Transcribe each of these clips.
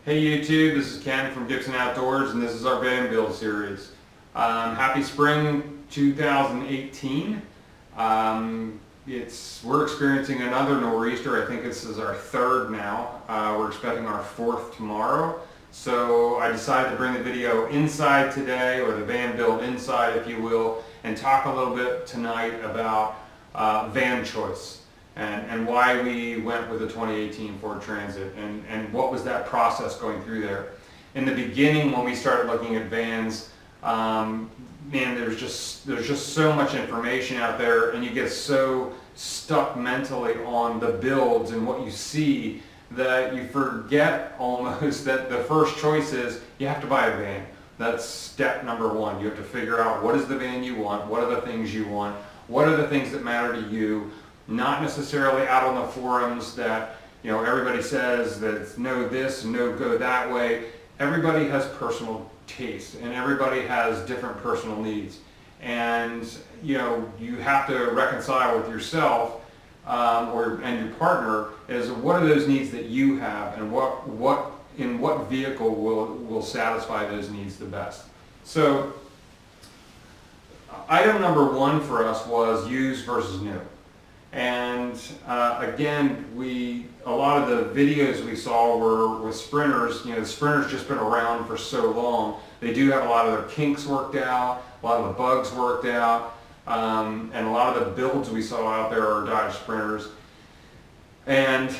Hey YouTube, this is Ken from Gibson Outdoors, and this is our van build series. Happy spring 2018. We're experiencing another nor'easter. I think this is our third now. We're expecting our fourth tomorrow. So I decided to bring the video inside today, or the van build inside if you will, and talk a little bit tonight about van choice. And why we went with the 2018 Ford Transit, and what was that process going through there. In the beginning, when we started looking at vans, man, there's just so much information out there, and you get so stuck mentally on the builds and what you see that you forget almost that the first choice is you have to buy a van. That's step number one. You have to figure out what is the van you want, what are the things you want, what are the things that matter to you. Not necessarily out on the forums that, you know, everybody says that it's no this and no go that way. Everybody has personal taste, and everybody has different personal needs. And, you know, you have to reconcile with yourself and your partner is what are those needs that you have, and what vehicle will satisfy those needs the best. So item number one for us was used versus new. And again, a lot of the videos we saw were with sprinters. You know, the sprinter's just been around for so long. They do have a lot of their kinks worked out, a lot of the bugs worked out, and a lot of the builds we saw out there are Dodge Sprinters. And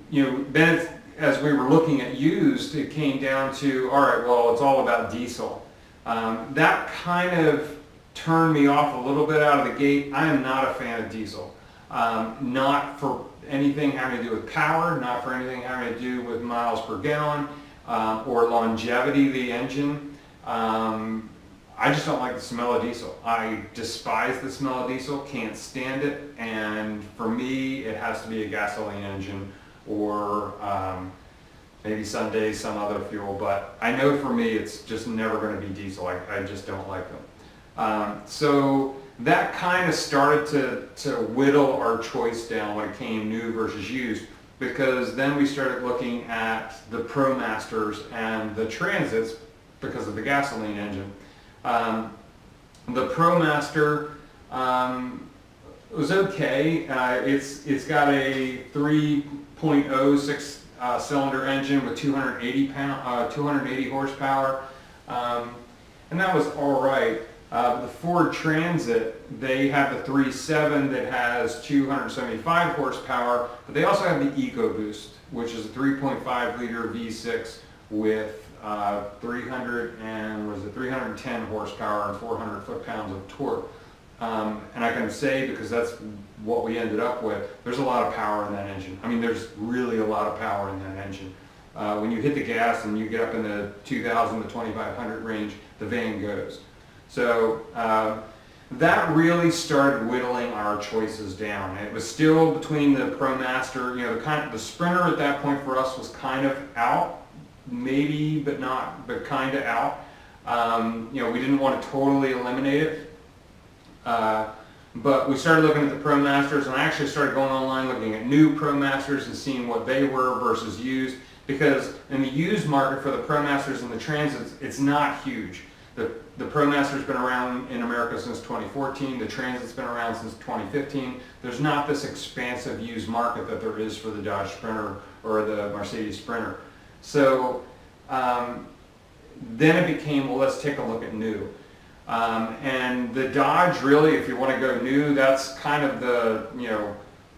you know, then as we were looking at used, it came down to, all right, well, it's all about diesel. That kind of turned me off a little bit out of the gate. I am not a fan of diesel. Not for anything having to do with power, not for anything having to do with miles per gallon, or longevity of the engine. I just don't like the smell of diesel. I despise the smell of diesel, can't stand it, and for me it has to be a gasoline engine, or maybe some days some other fuel, but I know for me it's just never going to be diesel. I just don't like them. So that kind of started to whittle our choice down when it came new versus used, because then we started looking at the ProMasters and the Transits because of the gasoline engine. The ProMaster was okay. It's got a 3.06 cylinder engine with 280 horsepower, and that was all right. The Ford Transit, they have the 3.7 that has 275 horsepower, but they also have the EcoBoost, which is a 3.5 liter V6 with 310 horsepower and 400 foot-pounds of torque. And I can say, because that's what we ended up with, there's a lot of power in that engine. I mean, there's really a lot of power in that engine. When you hit the gas and you get up in the 2,000 to 2,500 range, the van goes. So that really started whittling our choices down. It was still between the ProMaster, you know, the Sprinter at that point for us was kind of out, maybe, but kind of out. You know, we didn't want to totally eliminate it, but we started looking at the ProMasters, and I actually started going online looking at new ProMasters and seeing what they were versus used, because in the used market for the ProMasters and the Transits, it's not huge. The ProMaster's been around in America since 2014. The Transit's been around since 2015. There's not this expansive used market that there is for the Dodge Sprinter or the Mercedes Sprinter. So then it became, well, let's take a look at new. And the Dodge, really, if you want to go new, that's kind of the, you know,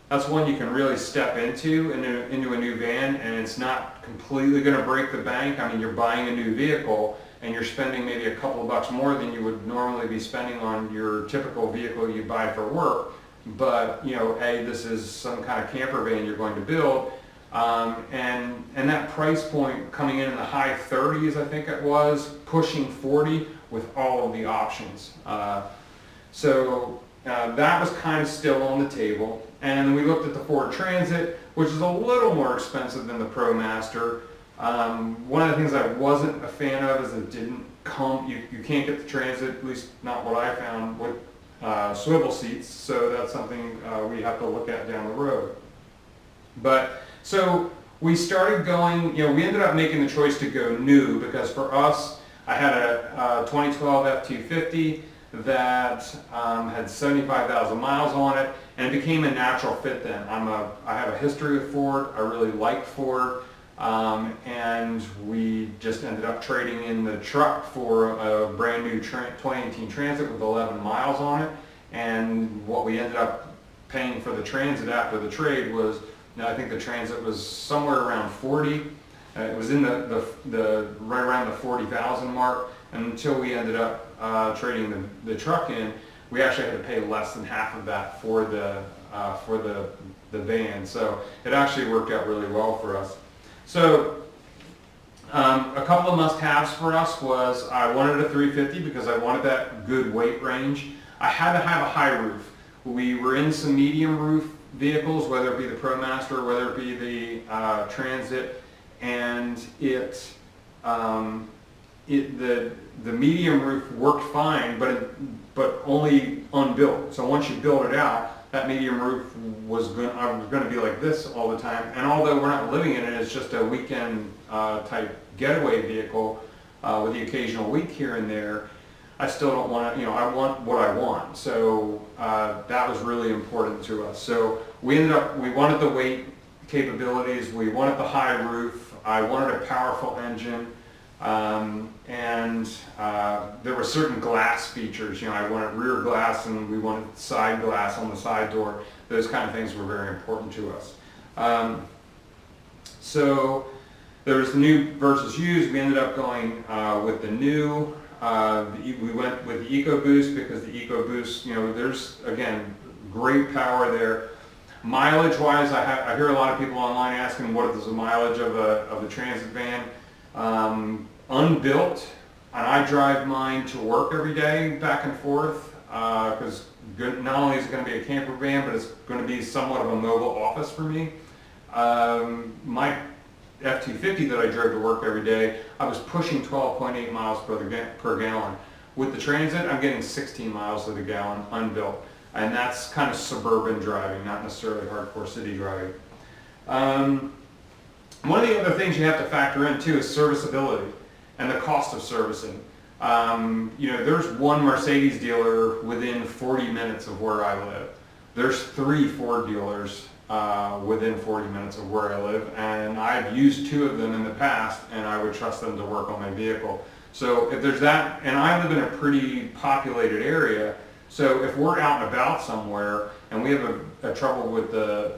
that's one you can really step into a new van, and it's not completely going to break the bank. I mean, you're buying a new vehicle, and you're spending maybe a couple of bucks more than you would normally be spending on your typical vehicle you buy for work. But, you know, hey, this is some kind of camper van you're going to build. And that price point coming in the high 30s, I think it was, pushing 40 with all of the options. So that was kind of still on the table. And then we looked at the Ford Transit, which is a little more expensive than the ProMaster. One of the things I wasn't a fan of is it didn't come, you can't get the Transit, at least not what I found, with swivel seats, so that's something we have to look at down the road. But so We started going, we ended up making the choice to go new because for us, I had a 2012 F-250 that had 75,000 miles on it, and it became a natural fit then. I have a history with Ford. I really like Ford, and we just ended up trading in the truck for a brand new 2018 Transit with 11 miles on it. And what we ended up paying for the Transit after the trade was, I think the Transit was somewhere around 40. It was in the right around the 40,000 mark, until we ended up trading the truck in. We actually had to pay less than half of that for the van. So it actually worked out really well for us. So a couple of must-haves for us was I wanted a 350 because I wanted that good weight range. I had to have a high roof. We were in some medium roof vehicles, whether it be the ProMaster or whether it be the Transit, and the medium roof worked fine, but only unbuilt. So once you build it out, that medium roof was going to be like this all the time. And although we're not living in it, it's just a weekend type getaway vehicle with the occasional week here and there. I still don't want to, I want what I want. So that was really important to us. So we wanted the weight capabilities, we wanted the high roof, I wanted a powerful engine, and there were certain glass features. I wanted rear glass and we wanted side glass on the side door. Those kind of things were very important to us. So there's the new versus used. We ended up going with the new. We went with the EcoBoost because the EcoBoost, there's, again, great power there. Mileage-wise, I hear a lot of people online asking what is the mileage of the Transit van. Unbuilt, and I drive mine to work every day, back and forth, because not only is it going to be a camper van, but it's going to be somewhat of a mobile office for me. My F-250 that I drove to work every day, I was pushing 12.8 miles per gallon. With the Transit, I'm getting 16 miles to the gallon unbuilt. And that's kind of suburban driving, not necessarily hardcore city driving. One of the other things you have to factor in too is serviceability and the cost of servicing. There's one Mercedes dealer within 40 minutes of where I live. There's 3 Ford dealers within 40 minutes of where I live, and I've used 2 of them in the past, and I would trust them to work on my vehicle. So if there's that, and I live in a pretty populated area, so if we're out and about somewhere and we have a trouble with the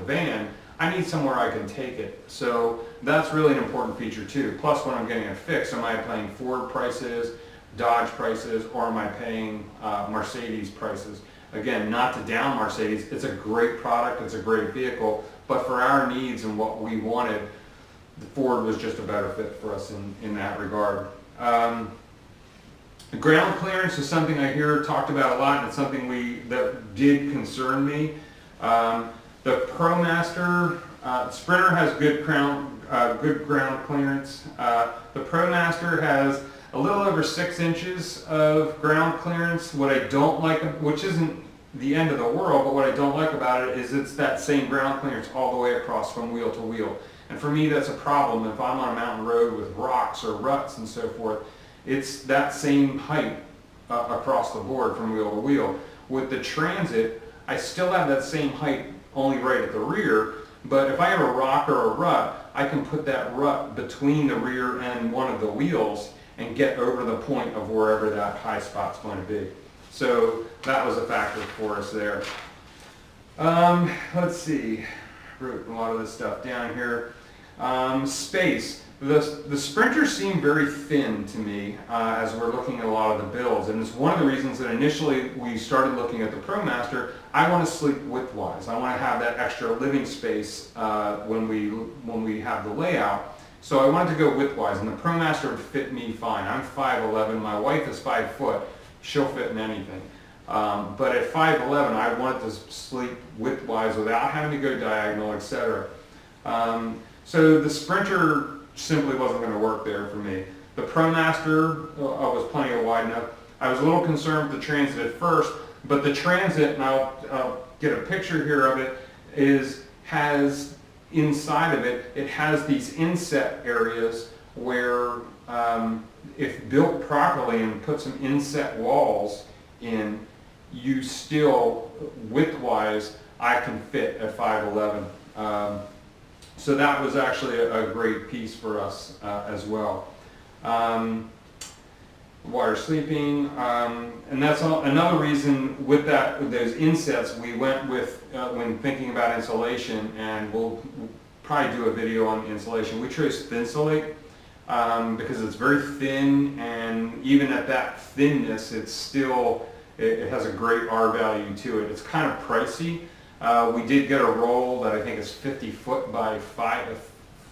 van, I need somewhere I can take it. So that's really an important feature too. Plus, when I'm getting it fixed, am I paying Ford prices, Dodge prices, or am I paying Mercedes prices? Again, not to down Mercedes, it's a great product, it's a great vehicle, but for our needs and what we wanted, the Ford was just a better fit for us in that regard. The ground clearance is something I hear talked about a lot, and it's something that did concern me. The ProMaster Sprinter has good ground clearance. The ProMaster has a little over 6 inches of ground clearance. What I don't like, which isn't the end of the world, but what I don't like about it is it's that same ground clearance all the way across from wheel to wheel. And for me, that's a problem. If I'm on a mountain road with rocks or ruts and so forth, it's that same height across the board from wheel to wheel. With the Transit, I still have that same height, only right at the rear, but if I have a rock or a rut, I can put that rut between the rear and one of the wheels and get over the point of wherever that high spot's going to be. So that was a factor for us there. Let's see, wrote a lot of this stuff down here. Space. The Sprinters seem very thin to me as we're looking at a lot of the builds, and it's one of the reasons that initially we started looking at the ProMaster. I want to sleep widthwise. I want to have that extra living space when we have the layout. So I wanted to go widthwise, and the ProMaster would fit me fine. I'm 5'11", my wife is 5 foot. She'll fit in anything. But at 5'11", I wanted to sleep widthwise without having to go diagonal, etc. So the Sprinter simply wasn't going to work there for me. The ProMaster was plenty of wide enough. I was a little concerned with the Transit at first, but the Transit, and I'll get a picture here of it, has inside of it, it has these inset areas where if built properly and put some inset walls in, you still, width-wise, I can fit at 5'11". So that was actually a great piece for us as well. Water sleeping, and that's another reason with those insets we went with when thinking about insulation, and we'll probably do a video on insulation. We chose Thinsulate because it's very thin, and even at that thinness, it's still, it has a great R value to it. It's kind of pricey. We did get a roll that I think is 50 foot by 5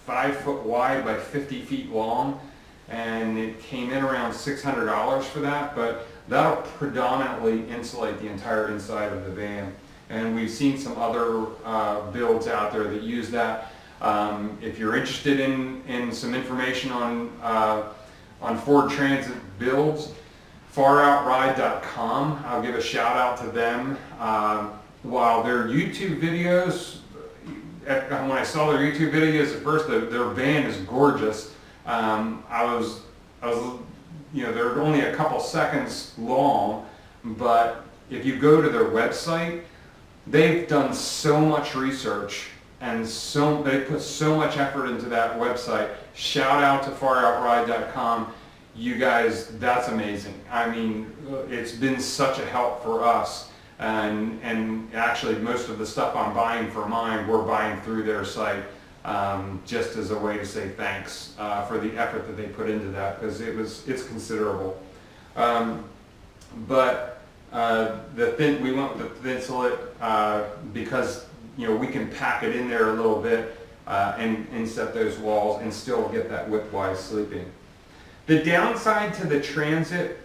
foot wide by 50 feet long, and it came in around $600 for that, but that'll predominantly insulate the entire inside of the van. And we've seen some other builds out there that use that. If you're interested in some information on Ford Transit builds, FarOutRide.com, I'll give a shout out to them. While their YouTube videos, when I saw their YouTube videos at first, their van is gorgeous. I was, you know, they're only a couple seconds long, but if you go to their website, they've done so much research and they put so much effort into that website. Shout out to FarOutRide.com. You guys, that's amazing. I mean, it's been such a help for us. And actually most of the stuff I'm buying for mine, we're buying through their site, just as a way to say thanks for the effort that they put into that, because it's considerable. But we went with the Thinsulate because, you know, we can pack it in there a little bit and inset those walls and still get that width-wise sleeping. The downside to the Transit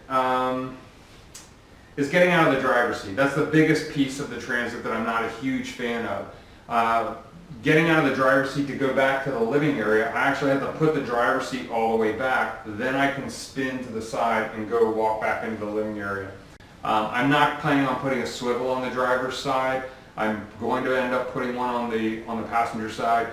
is getting out of the driver's seat. That's the biggest piece of the Transit that I'm not a huge fan of. Getting out of the driver's seat to go back to the living area, I actually have to put the driver's seat all the way back, then I can spin to the side and go walk back into the living area. I'm not planning on putting a swivel on the driver's side. I'm going to end up putting one on the passenger side.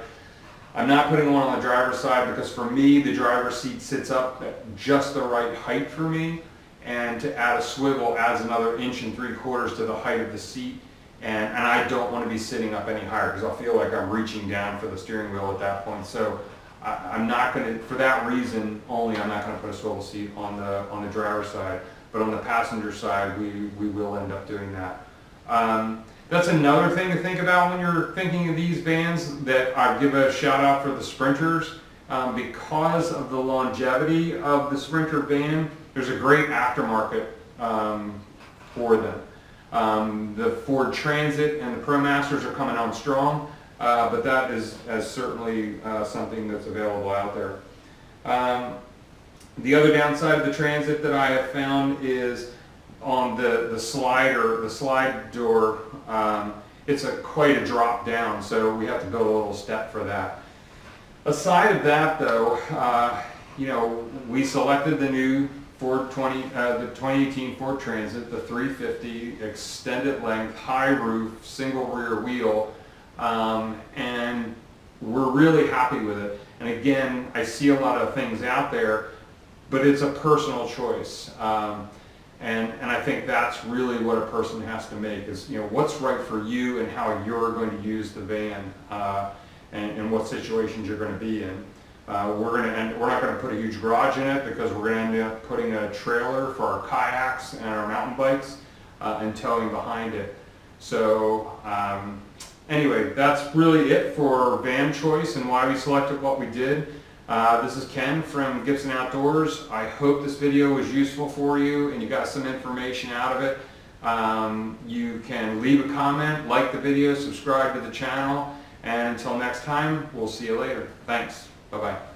I'm not putting one on the driver's side because for me, the driver's seat sits up at just the right height for me, and to add a swivel adds another 1 3/4 inches to the height of the seat, and I don't want to be sitting up any higher because I'll feel like I'm reaching down for the steering wheel at that point. So I'm not going to, for that reason only, I'm not going to put a swivel seat on the driver's side, but on the passenger side, we will end up doing that. That's another thing to think about when you're thinking of these vans, that I give a shout out for the Sprinters. Because of the longevity of the Sprinter van, there's a great aftermarket for them. The Ford Transit and the ProMasters are coming on strong, but that is certainly something that's available out there. The other downside of the Transit that I have found is on the slide door. It's quite a drop down, so we have to go a little step for that. Aside of that, though, you know, we selected the new the 2018 Ford Transit, the 350 extended length, high roof, single rear wheel, and we're really happy with it. And again, I see a lot of things out there, but it's a personal choice. And I think that's really what a person has to make is, you know, what's right for you and how you're going to use the van and what situations you're going to be in. We're not going to put a huge garage in it because we're going to end up putting a trailer for our kayaks and our mountain bikes and towing behind it. So anyway, that's really it for van choice and why we selected what we did. This is Ken from Gibson Outdoors. I hope this video was useful for you and you got some information out of it. You can leave a comment, like the video, subscribe to the channel, and until next time, we'll see you later. Thanks. Bye-bye.